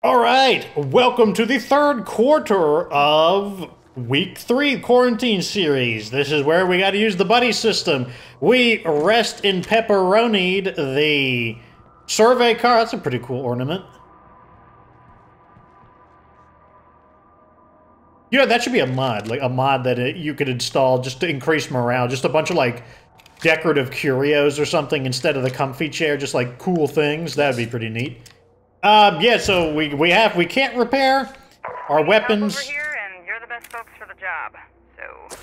All right, welcome to the third quarter of week 3 quarantine series. This is where we got to use the buddy system. We rest in pepperonied the survey car. That's a pretty cool ornament. Yeah, that should be a mod, like a mod that you could install just to increase morale. Just a bunch of like decorative curios or something instead of the comfy chair, just like cool things. That would be pretty neat. Yeah, so we can't repair our weapons. Over here, and you're the best folks for the job. So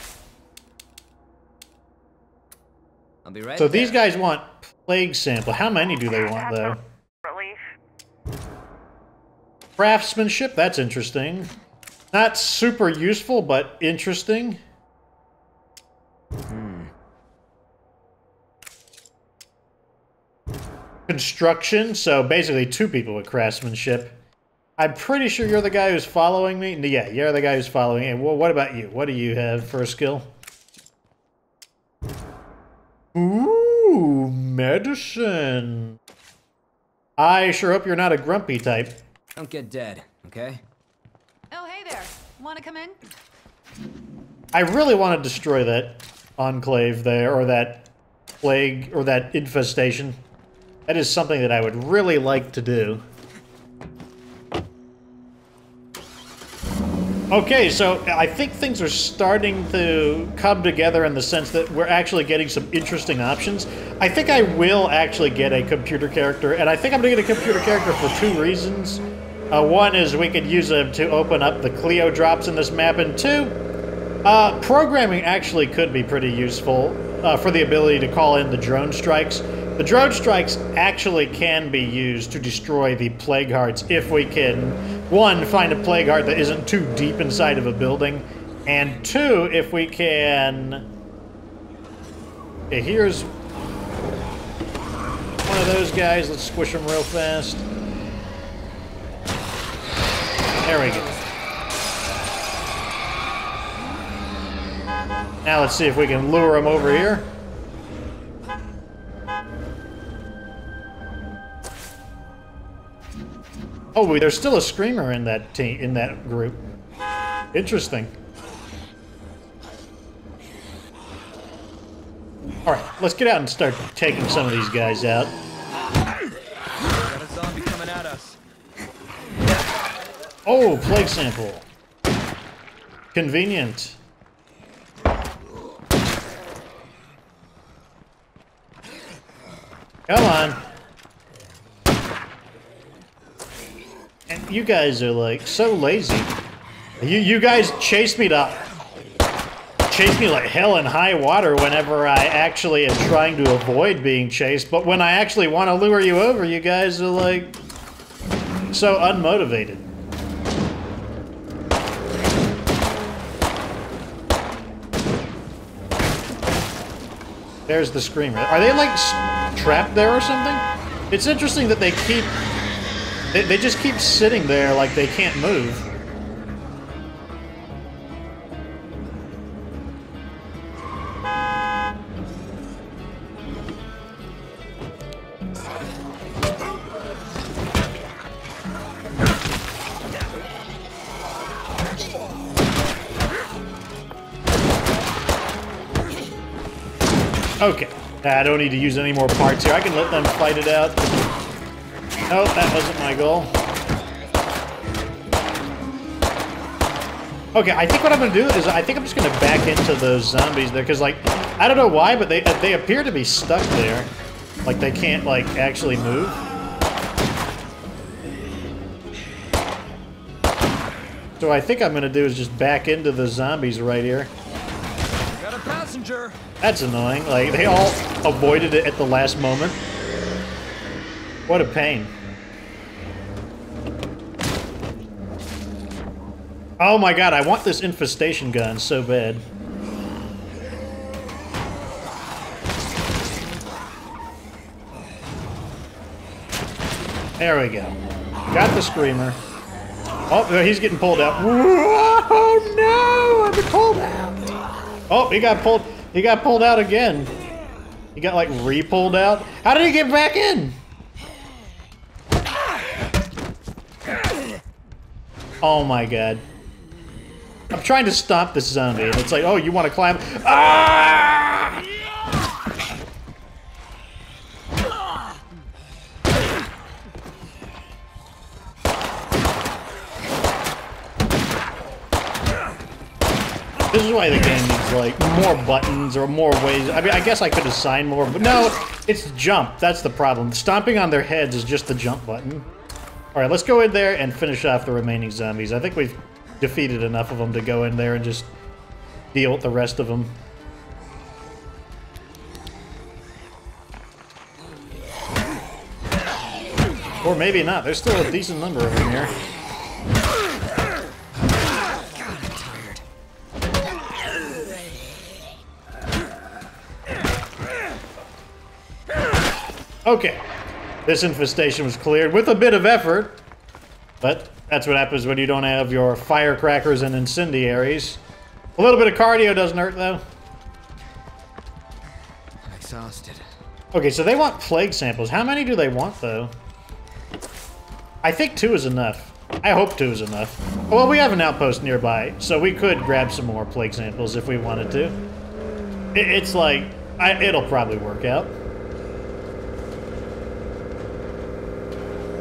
I'll be right So there. these guys want plague sample. How many do they want though? relief. Craftsmanship, that's interesting. Not super useful, but interesting. Construction, so basically 2 people with craftsmanship. I'm pretty sure you're the guy who's following me. Yeah, you're the guy who's following me. Well, what about you? What do you have for a skill? Ooh, medicine. I sure hope you're not a grumpy type. Don't get dead, okay? Oh, hey there. Want to come in? I really want to destroy that enclave there, or that plague, or that infestation. That is something that I would really like to do. Okay, so I think things are starting to come together in the sense that we're actually getting some interesting options. I think I will actually get a computer character, and I think I'm going to get a computer character for 2 reasons. One is we could use them to open up the Clio drops in this map, and 2, programming actually could be pretty useful for the ability to call in the drone strikes. The drone strikes actually can be used to destroy the plague hearts if we can, 1, find a plague heart that isn't too deep inside of a building, and 2, if we can... Okay, here's one of those guys. Let's squish him real fast. There we go. Now let's see if we can lure him over here. Oh, there's still a screamer in that team, in that group. Interesting. All right, let's get out and start taking some of these guys out. Got a zombie coming at us. Oh, plague sample. Convenient. Come on. And you guys are like so lazy. You guys chase me like hell in high water whenever I actually am trying to avoid being chased, but when I actually want to lure you over, you guys are like so unmotivated. There's the screamer. Are they like trapped there or something? It's interesting that they keep... They just keep sitting there like they can't move. Okay. I don't need to use any more parts here. I can let them fight it out. Nope, that wasn't my goal. Okay, I think what I'm gonna do is I think I'm just gonna back into those zombies there, because like, I don't know why, but they appear to be stuck there. Like they can't like actually move. So I think I'm gonna do is just back into the zombies right here. Got a passenger. That's annoying. Like, they all avoided it at the last moment. What a pain. Oh my god, I want this infestation gun so bad. There we go. Got the screamer. Oh, he's getting pulled out. Oh no! I've been pulled out. Oh, he got pulled out again. He got like re-pulled out. How did he get back in? Oh my god. I'm trying to stop this zombie, and it's like, oh, you want to climb? Ah! This is why the game needs, like, more buttons or more ways. I mean, I guess I could assign more, but no, it's jump. That's the problem. Stomping on their heads is just the jump button. Alright, let's go in there and finish off the remaining zombies. I think we've defeated enough of them to go in there and just deal with the rest of them. Or maybe not. There's still a decent number of them here. Okay, this infestation was cleared with a bit of effort, but that's what happens when you don't have your firecrackers and incendiaries. A little bit of cardio doesn't hurt, though. I'm exhausted. Okay, so they want plague samples. How many do they want, though? I think 2 is enough. I hope 2 is enough. Well, we have an outpost nearby, so we could grab some more plague samples if we wanted to. It's like, it'll probably work out.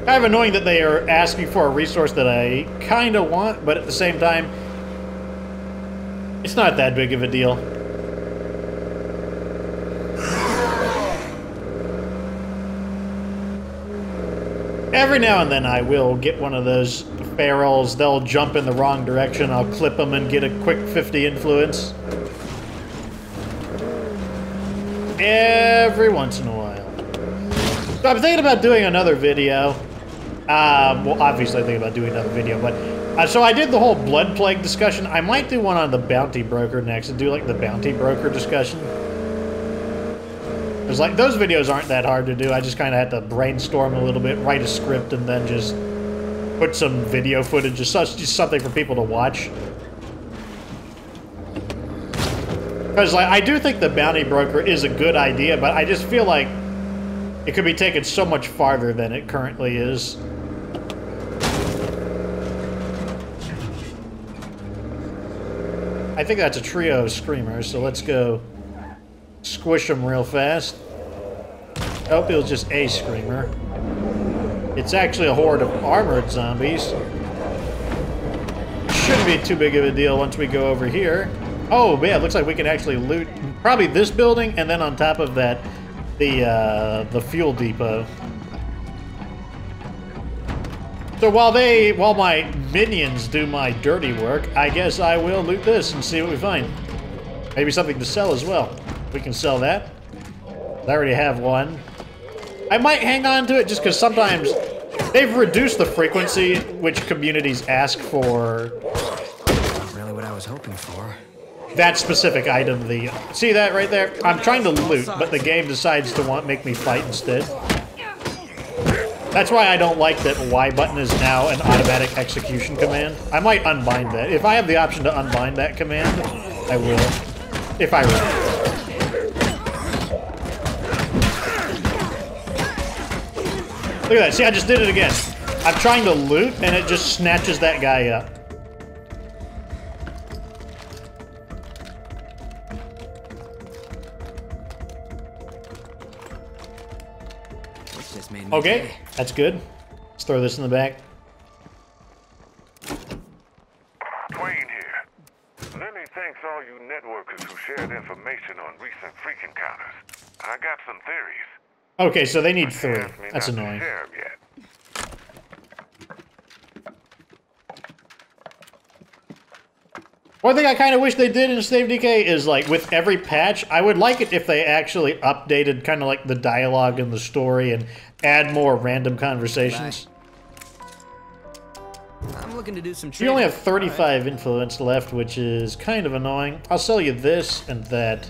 Kind of annoying that they are asking for a resource that I kind of want, but at the same time, it's not that big of a deal. Every now and then I will get one of those ferals. They'll jump in the wrong direction. I'll clip them and get a quick 50 influence. Every once in a while. So I'm thinking about doing another video. Well, obviously I'm thinking about doing another video, but... so I did the whole blood plague discussion. I might do one on the bounty broker next and do, like, the bounty broker discussion. Because, like, those videos aren't that hard to do. I just kind of had to brainstorm a little bit, write a script, and then just put some video footage, just something for people to watch. Because, like, I do think the bounty broker is a good idea, but I just feel like it could be taken so much farther than it currently is. I think that's a trio of screamers, so let's go squish them real fast. I hope it was just a screamer. It's actually a horde of armored zombies. Shouldn't be too big of a deal once we go over here. Oh, yeah, it looks like we can actually loot probably this building, and then on top of that, the fuel depot. So while my minions do my dirty work, I guess I will loot this and see what we find. Maybe something to sell as well. We can sell that. I already have one. I might hang on to it just because sometimes they've reduced the frequency which communities ask for. Not really what I was hoping for. That specific item, see that right there? I'm trying to loot, but the game decides to make me fight instead. That's why I don't like that Y button is now an automatic execution command. I might unbind that. If I have the option to unbind that command, I will. If I remember. Look at that. See, I just did it again. I'm trying to loot, and it just snatches that guy up. Okay, that's good. Let's throw this in the back. Twain here. Lenny thanks all you networkers who shared information on recent freak encounters. I got some theories. Okay, so they need 3. That's annoying. Share 'em yet. One thing I kind of wish they did in State of Decay is, like, with every patch, I would like it if they actually updated kind of like the dialogue and the story and add more random conversations. I'm looking to do some You trading. only have 35 influence left, which is kind of annoying. I'll sell you this and that.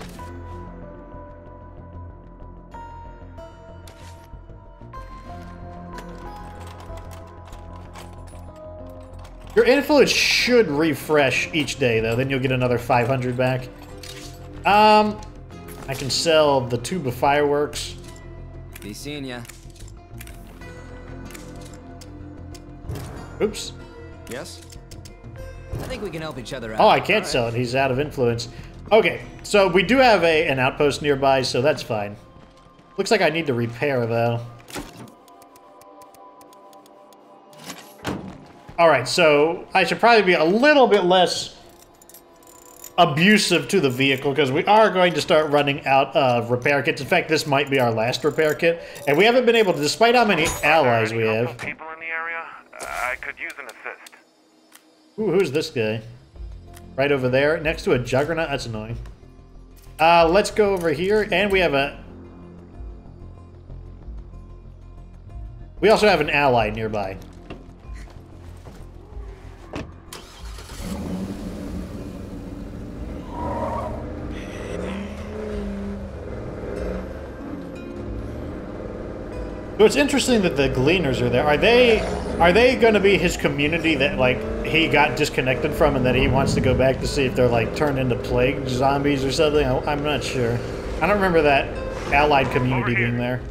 Your influence should refresh each day, though. Then you'll get another 500 back. I can sell the tube of fireworks. Be seeing ya. Oops. Yes? I think we can help each other out. Oh, I can't sell it. He's out of influence. Okay, so we do have an outpost nearby, so that's fine. Looks like I need to repair, though. Alright, so I should probably be a little bit less abusive to the vehicle, because we are going to start running out of repair kits. In fact, this might be our last repair kit, and we haven't been able to, despite how many allies we have. People in the area? I could use an assist. Ooh, who's this guy? Right over there, next to a Juggernaut? That's annoying. Let's go over here, and we have a... We also have an ally nearby. So it's interesting that the Gleaners are there. Are they going to be his community that, like, he got disconnected from and that he wants to go back to see if they're, like, turned into plague zombies or something? I'm not sure. I don't remember that allied community being there.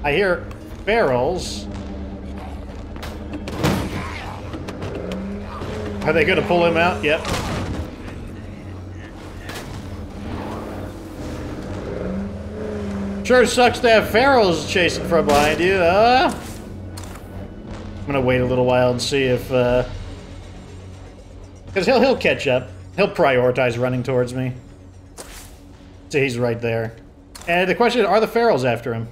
I hear barrels. Are they going to pull him out? Yep. Sure sucks to have ferals chasing from behind you, I'm gonna wait a little while and see if, because he'll catch up. He'll prioritize running towards me. So he's right there. And the question is, are the ferals after him?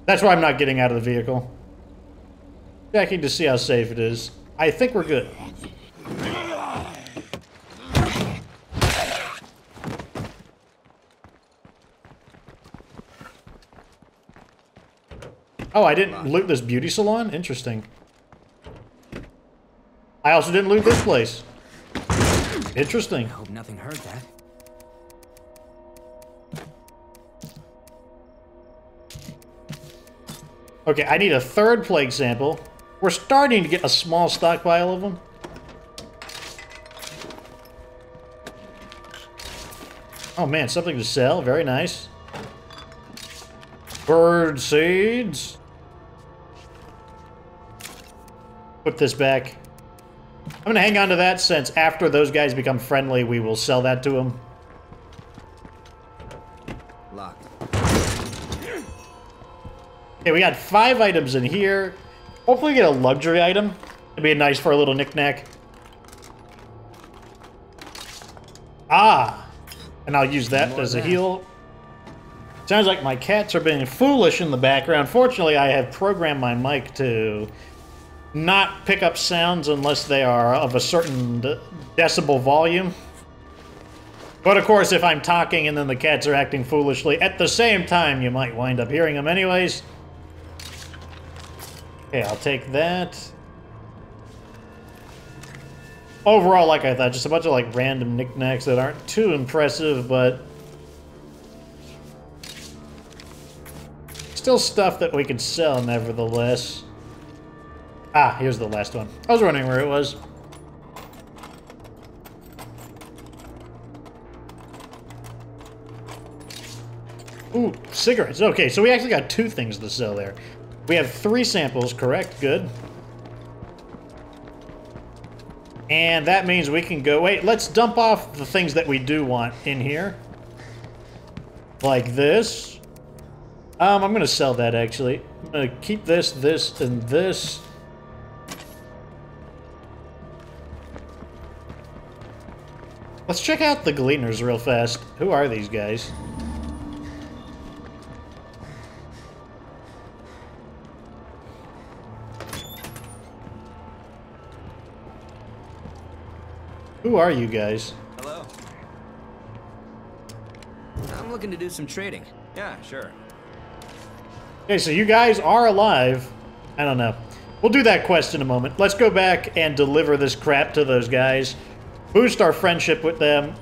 That's why I'm not getting out of the vehicle. Checking to see how safe it is. I think we're good. Oh, I didn't loot this beauty salon? Interesting. I also didn't loot this place. Interesting. I hope nothing hurt that. Okay, I need a third plague sample. We're starting to get a small stockpile of them. Oh man, something to sell. Very nice. Bird seeds. Put this back. I'm gonna hang on to that since after those guys become friendly, we will sell that to them. Locked. Okay, we got 5 items in here. Hopefully we get a luxury item. It'd be nice for a little knick-knack. Ah! And I'll use that as a heal. Sounds like my cats are being foolish in the background. Fortunately, I have programmed my mic to not pick up sounds unless they are of a certain decibel volume. But of course, if I'm talking and then the cats are acting foolishly, at the same time, you might wind up hearing them anyways. Okay, I'll take that. Overall, like I thought, just a bunch of like random knickknacks that aren't too impressive, but still stuff that we can sell nevertheless. Ah, here's the last one. I was wondering where it was. Ooh, cigarettes. Okay, so we actually got 2 things to sell there. We have 3 samples, correct? Good. And that means we can go... Wait, let's dump off the things that we do want in here. Like this. I'm going to sell that, actually. I'm going to keep this, this, and this. Let's check out the Gleaners real fast. Who are these guys? Who are you guys? Hello. I'm looking to do some trading. Yeah, sure. Okay, so you guys are alive. I don't know. We'll do that quest in a moment. Let's go back and deliver this crap to those guys. Boost our friendship with them.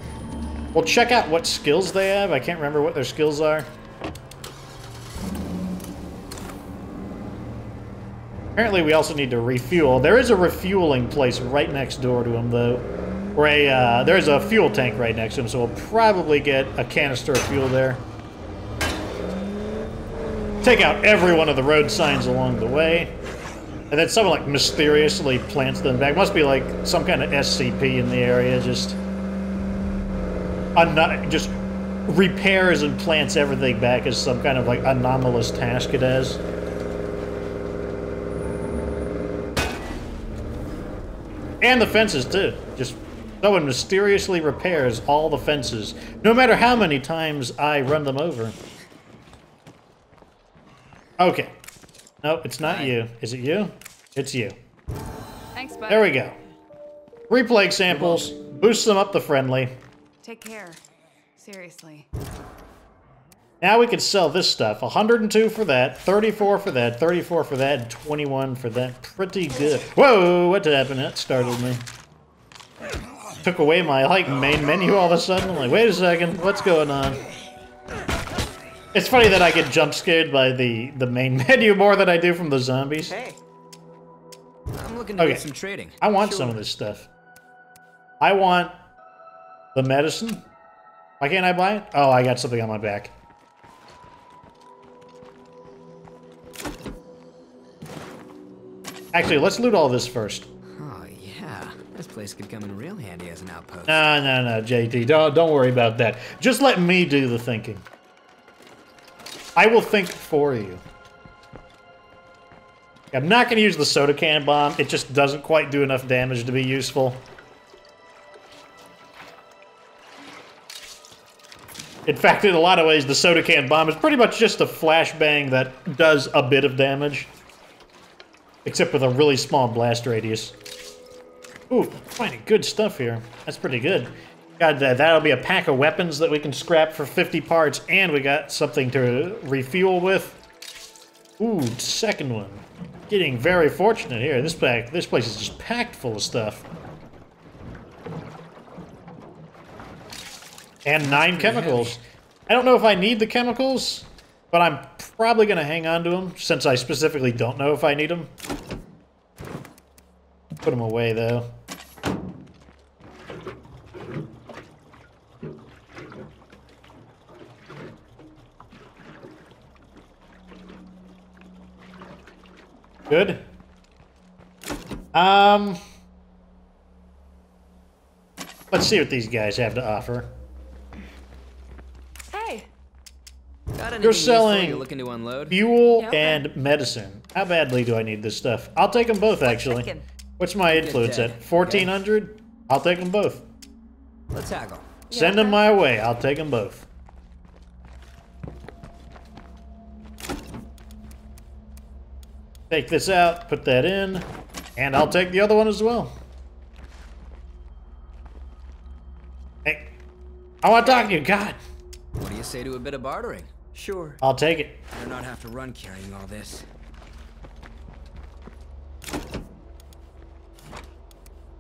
We'll check out what skills they have. I can't remember what their skills are. Apparently we also need to refuel. There is a refueling place right next door to them, though. Or there's a fuel tank right next to him, so we'll probably get a canister of fuel there. Take out every one of the road signs along the way. And then someone like mysteriously plants them back. Must be like some kind of SCP in the area, just repairs and plants everything back as some kind of like anomalous task it has. And the fences too. Just someone mysteriously repairs all the fences, no matter how many times I run them over. Okay. No, it's not you. Is it you? It's you. Thanks, bud. There we go. Replague samples. Boost them up to friendly. Take care. Seriously. Now we can sell this stuff. 102 for that, 34 for that, 34 for that, and 21 for that. Pretty good. Whoa, what happened? That startled me. Took away my like main menu all of a sudden. I'm like, wait a second, what's going on? It's funny that I get jump scared by the main menu more than I do from the zombies. Hey, I'm looking to get some trading. I want some of this stuff. I want the medicine. Why can't I buy it? Oh, I got something on my back. Actually, let's loot all this first. Oh yeah, this place could come in real handy as an outpost. No, JT, don't worry about that. Just let me do the thinking. I will think for you. I'm not going to use the soda can bomb. It just doesn't quite do enough damage to be useful. In fact, in a lot of ways, the soda can bomb is pretty much just a flashbang that does a bit of damage. Except with a really small blast radius. Ooh, finding good stuff here. That's pretty good. God, that'll be a pack of weapons that we can scrap for 50 parts, and we got something to refuel with. Ooh, second one. Getting very fortunate here. This place is just packed full of stuff. And 9 chemicals. I don't know if I need the chemicals, but I'm probably going to hang on to them, since I specifically don't know if I need them. Put them away, though. Good. Let's see what these guys have to offer. Hey. You're selling you're looking to unload? fuel Yeah, okay. and medicine. How badly do I need this stuff? I'll take them both, actually. Chicken. What's my influence day, at? 1,400? I'll take them both. Let's haggle. Send them my way. I'll take them both. Take this out, put that in, and I'll take the other one as well. Hey, I want to talk to you, God. What do you say to a bit of bartering? Sure. I'll take it. Better not have to run carrying all this.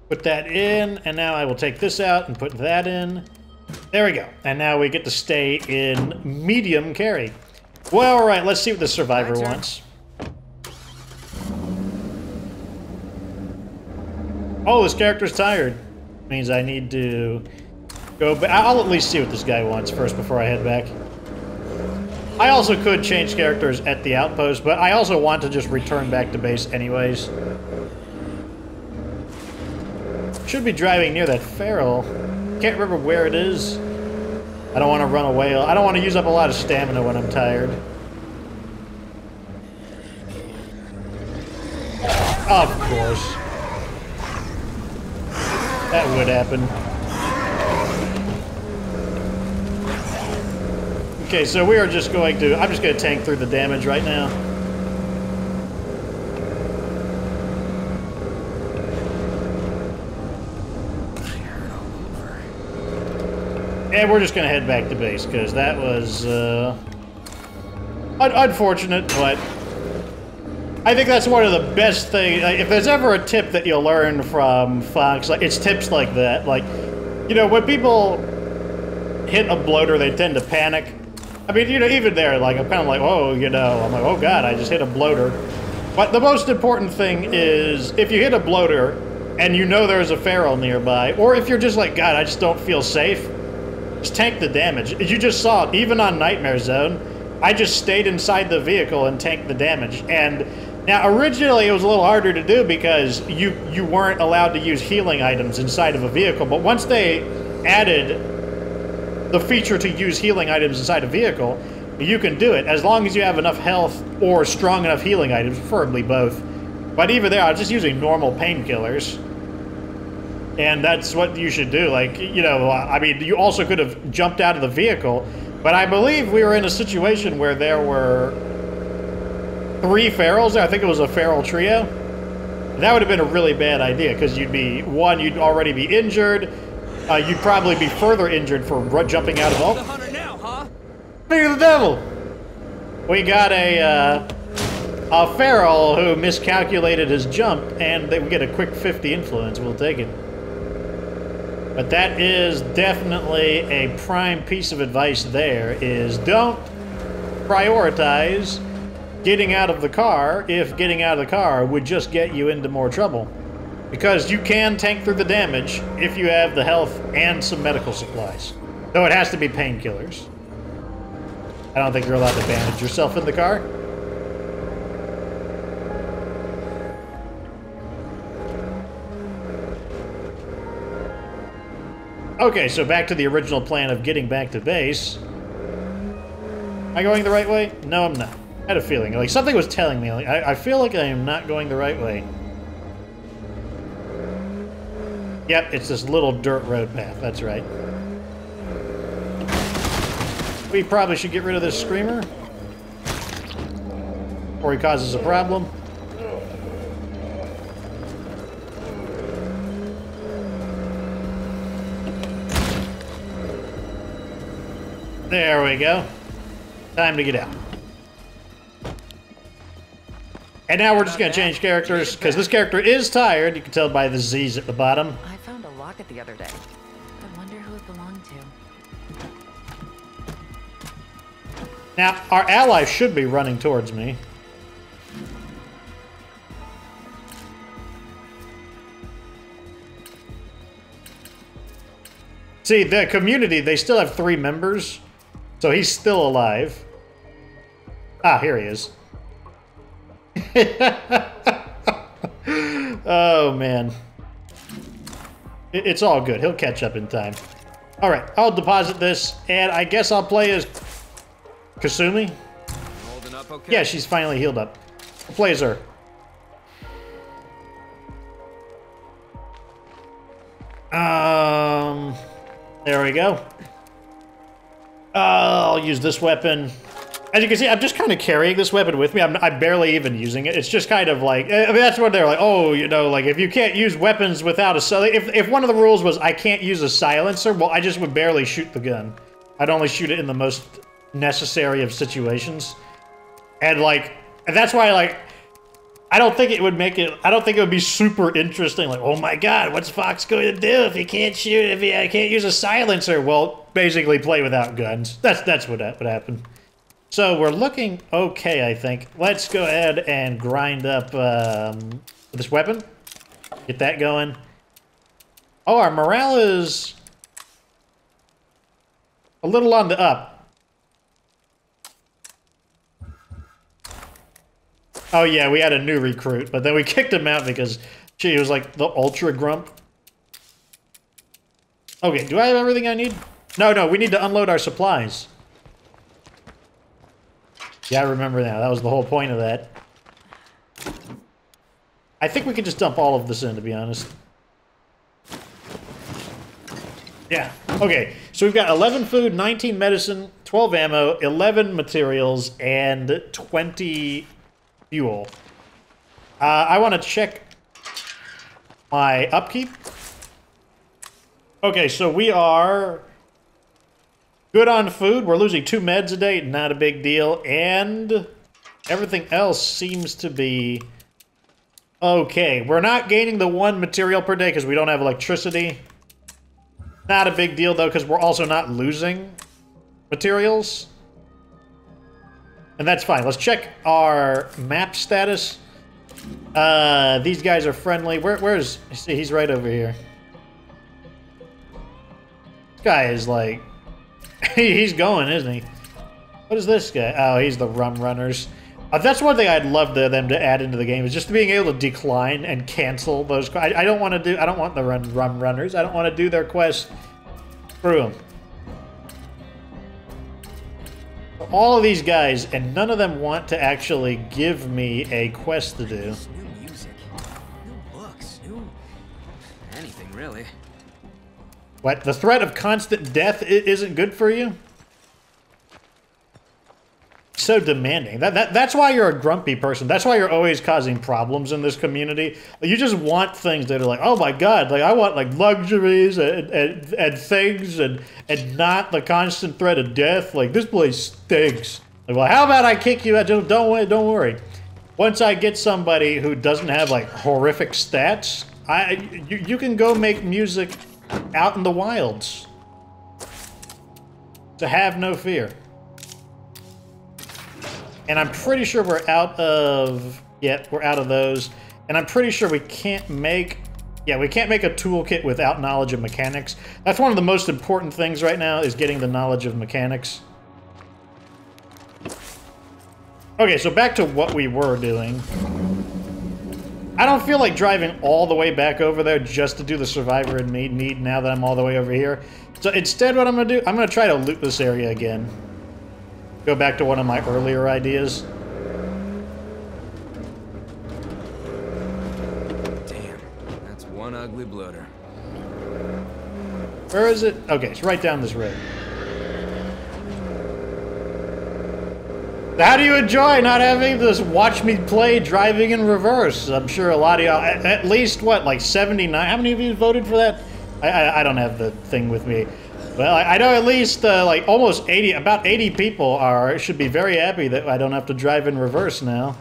Put that in, and now I will take this out and put that in. There we go. And now we get to stay in medium carry. Well, all right, let's see what the survivor wants. Oh, this character's tired. Means I need to go back. I'll at least see what this guy wants first before I head back. I also could change characters at the outpost, but I also want to just return back to base anyways. Should be driving near that feral. Can't remember where it is. I don't want to run away. I don't want to use up a lot of stamina when I'm tired. Of course. That would happen. Okay, so we are just going to... I'm just going to tank through the damage right now. And we're just going to head back to base, because that was unfortunate, but I think that's one of the best things. If there's ever a tip that you'll learn from Fox, like, it's tips like that. Like, you know, when people hit a bloater, they tend to panic. I mean, you know, even there, like, I'm kind of like, oh, you know, I'm like, oh God, I just hit a bloater. But the most important thing is, if you hit a bloater and you know there's a feral nearby, or if you're just like, God, I just don't feel safe, just tank the damage. You just saw it, even on Nightmare Zone. I just stayed inside the vehicle and tanked the damage. And Now, originally it was a little harder to do because you weren't allowed to use healing items inside of a vehicle, but once they added the feature to use healing items inside a vehicle, you can do it as long as you have enough health or strong enough healing items, preferably both. But even there, I was just using normal painkillers. And that's what you should do. Like, you know, I mean, you also could have jumped out of the vehicle, but I believe we were in a situation where there were 3 ferals there. I think it was a feral trio. And that would have been a really bad idea, because you'd already be injured. You'd probably be further injured for jumping out of the... The hunter now, huh? Speak of the devil! We got a feral who miscalculated his jump, and we get a quick 50 influence. We'll take it. But that is definitely a prime piece of advice there, is don't prioritize getting out of the car if getting out of the car would just get you into more trouble. Because you can tank through the damage if you have the health and some medical supplies. Though it has to be painkillers. I don't think you're allowed to bandage yourself in the car. Okay, so back to the original plan of getting back to base. Am I going the right way? No, I'm not. I had a feeling. Like, something was telling me. Like, I feel like I am not going the right way. Yep, it's this little dirt road path. That's right. We probably should get rid of this screamer before he causes a problem. There we go. Time to get out. And now we're just going to change characters, because this character is tired. You can tell by the Z's at the bottom. I found a locket the other day. I wonder who it belonged to. Now, our ally should be running towards me. See, the community, they still have 3 members, so he's still alive. Ah, here he is. Oh, man. It's all good. He'll catch up in time. All right, I'll deposit this, and I guess I'll play as Kasumi. Holding up okay? Yeah, she's finally healed up. I'll play as her. There we go. I'll use this weapon. As you can see, I'm just kind of carrying this weapon with me. I'm barely even using it. It's just kind of like, I mean, that's what they're like, oh, you know, like, if you can't use weapons without a... If one of the rules was I can't use a silencer, well, I just would barely shoot the gun. I'd only shoot it in the most necessary of situations. And, like, and that's why, like, I don't think it would make it... I don't think it would be super interesting. Like, oh my god, what's Fox going to do if he can't shoot, if he can't use a silencer? Well, basically play without guns. That's what would happen. So we're looking okay, I think. Let's go ahead and grind up this weapon. Get that going. Oh, our morale is a little on the up. Oh yeah, we had a new recruit, but then we kicked him out because she was like the ultra grump. Okay, do I have everything I need? No, we need to unload our supplies. Yeah, I remember now. That was the whole point of that. I think we can just dump all of this in, to be honest. Yeah. Okay, so we've got 11 food, 19 medicine, 12 ammo, 11 materials, and 20 fuel. I want to check my upkeep. Okay, so we are... good on food. We're losing 2 meds a day. Not a big deal. And everything else seems to be okay. We're not gaining the 1 material per day because we don't have electricity. Not a big deal, though, because we're also not losing materials. And that's fine. Let's check our map status. These guys are friendly. Where's... see, he's right over here. This guy is like... he's going, isn't he? What is this guy? Oh, he's the rum runners. That's one thing I'd love them to add into the game, is just being able to decline and cancel those. I don't want the runners. I don't want to do their quests through them. All of these guys, and none of them want to actually give me a quest to do. New music, new looks, new anything really. What? The threat of constant death isn't good for you? So demanding. That's why you're a grumpy person. That's why you're always causing problems in this community. You just want things that are like, oh my god, like I want like luxuries and things and not the constant threat of death. Like this place stinks. Like, well, how about I kick you out? Don't worry. Once I get somebody who doesn't have like horrific stats, you can go make music out in the wilds. So have no fear. And I'm pretty sure we're out of... Yeah, we're out of those. And I'm pretty sure we can't make... Yeah, we can't make a toolkit without knowledge of mechanics. That's one of the most important things right now, is getting the knowledge of mechanics. Okay, so back to what we were doing. I don't feel like driving all the way back over there just to do the survivor in need now that I'm all the way over here. So instead what I'm going to do, I'm going to try to loot this area again. Go back to one of my earlier ideas. Damn, that's one ugly bloater. Where is it? Okay, it's right down this road. How do you enjoy not having this watch me play driving in reverse? I'm sure a lot of y'all, at least what, like 79? How many of you voted for that? I don't have the thing with me. Well, I know at least like almost 80, about 80 people should be very happy that I don't have to drive in reverse now.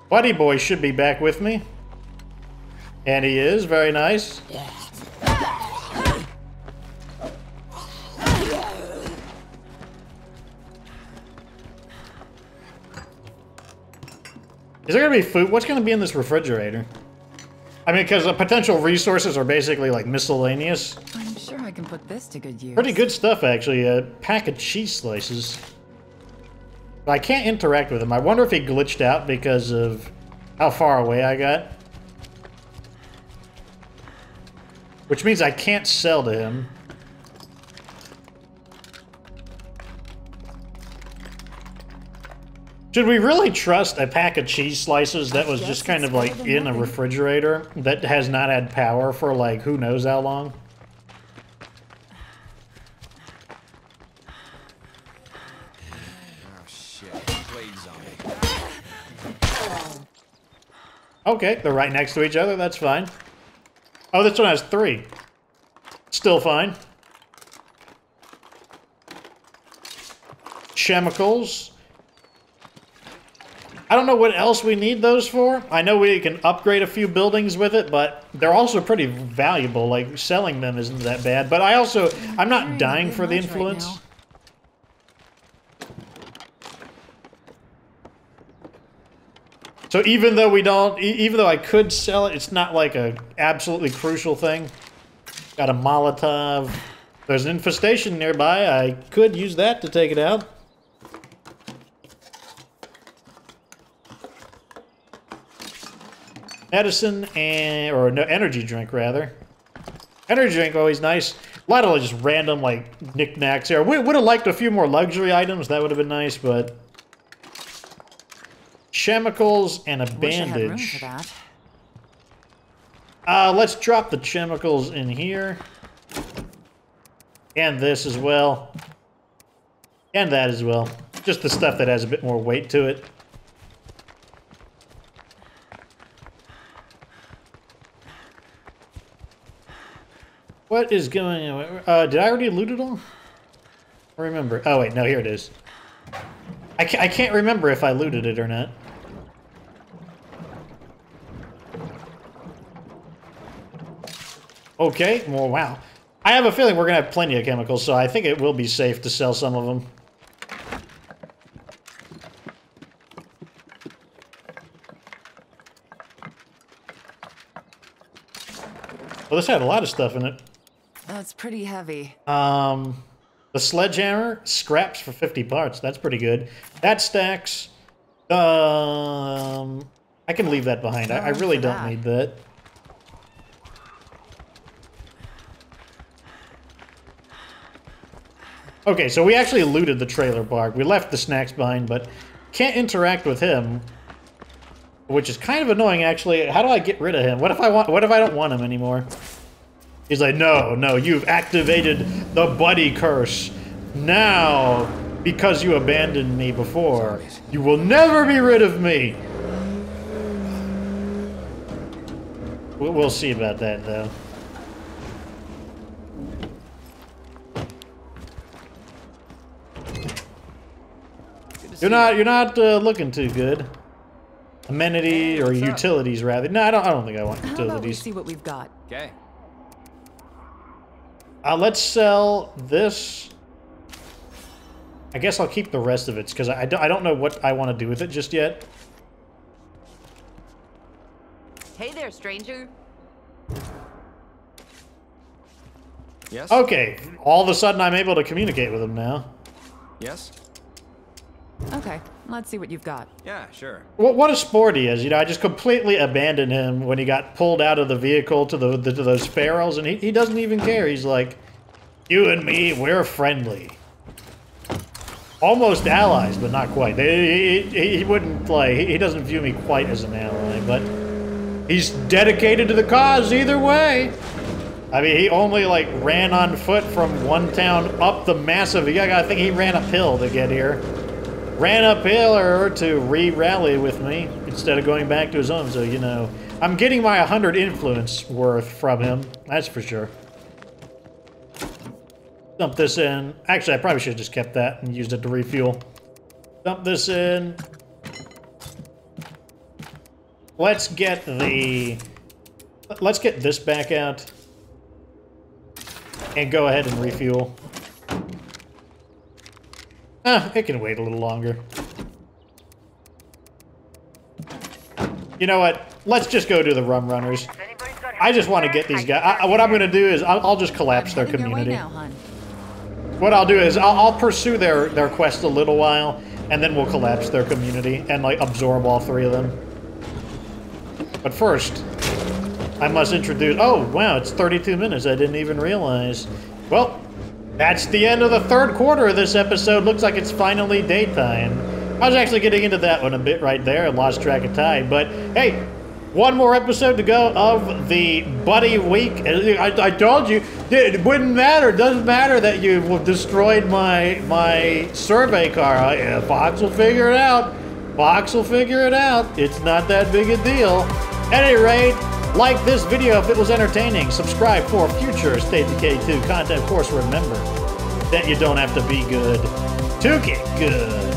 Buddy Boy should be back with me. And he is, very nice. Is there gonna be food? What's gonna be in this refrigerator? I mean, because the potential resources are basically like miscellaneous. I'm sure I can put this to good use. Pretty good stuff, actually. A pack of cheese slices. I can't interact with him. I wonder if he glitched out because of how far away I got. Which means I can't sell to him. Should we really trust a pack of cheese slices that was just kind of like in a refrigerator that has not had power for like who knows how long? Oh shit, plague zombie. Okay, they're right next to each other, that's fine. Oh, this one has 3. Still fine. Chemicals. I don't know what else we need those for. I know we can upgrade a few buildings with it, but they're also pretty valuable. Like, selling them isn't that bad. But I'm not dying for the influence. Right So even though even though I could sell it, it's not like a absolutely crucial thing. Got a Molotov. There's an infestation nearby. I could use that to take it out. Medicine or no, energy drink rather. Energy drink always nice. A lot of just random like knickknacks here. We would have liked a few more luxury items. That would have been nice, but chemicals and a bandage. Wish I had room for that. Let's drop the chemicals in here. And this as well. And that as well. Just the stuff that has a bit more weight to it. What is going on? Did I already loot it all? I remember. Oh, wait. No, here it is. I can't remember if I looted it or not. Okay. Well, wow. I have a feeling we're going to have plenty of chemicals, so I think it will be safe to sell some of them. Well, this had a lot of stuff in it. That's pretty heavy. The sledgehammer, scraps for 50 parts. That's pretty good. That stacks. I can leave that behind. I really don't need that. Okay, so we actually looted the trailer park. We left the snacks behind, but can't interact with him, which is kind of annoying, actually. How do I get rid of him? What if I don't want him anymore? He's like, no, you've activated the buddy curse. Now, because you abandoned me before, you will never be rid of me. We'll see about that, though. You're not looking too good. Amenity or utilities, rather. No, I don't think I want utilities. How about we see what we've got? Okay. Let's sell this. I guess I'll keep the rest of it because I don't know what I want to do with it just yet. Hey there, stranger. Yes? Okay, all of a sudden I'm able to communicate with him now. Yes? Okay, let's see what you've got. Yeah, sure. What a sport he is, you know. I just completely abandoned him when he got pulled out of the vehicle to those pharaohs, and he doesn't even care. He's like, you and me, we're friendly. Almost allies, but not quite. He wouldn't, like, he doesn't view me quite as an ally, but he's dedicated to the cause either way. I mean, he only, like, ran on foot from one town up the massive... I think he ran uphill to get here. Ran uphill or to re-rally with me instead of going back to his home, so, you know. I'm getting my 100 influence worth from him, that's for sure. Dump this in. Actually, I probably should have just kept that and used it to refuel. Dump this in. Let's get this back out. And go ahead and refuel. It can wait a little longer. You know what? Let's just go to the rum runners. I just want to get these guys. What I'm going to do is I'll just collapse their community. Now, hon. What I'll do is I'll pursue their quest a little while, and then we'll collapse their community and, like, absorb all three of them. But first, I must introduce... Oh, wow, it's 32 minutes. I didn't even realize. Well, that's the end of the third quarter of this episode. Looks like it's finally daytime. I was actually getting into that one a bit right there. I lost track of time. But, hey, one more episode to go of the Buddy Week. I told you, it wouldn't matter. It doesn't matter that you destroyed my survey car. Fox will figure it out. Fox will figure it out. It's not that big a deal. At any rate, like this video if it was entertaining. Subscribe for future State of Decay 2 content. Of course, remember that you don't have to be good to get good.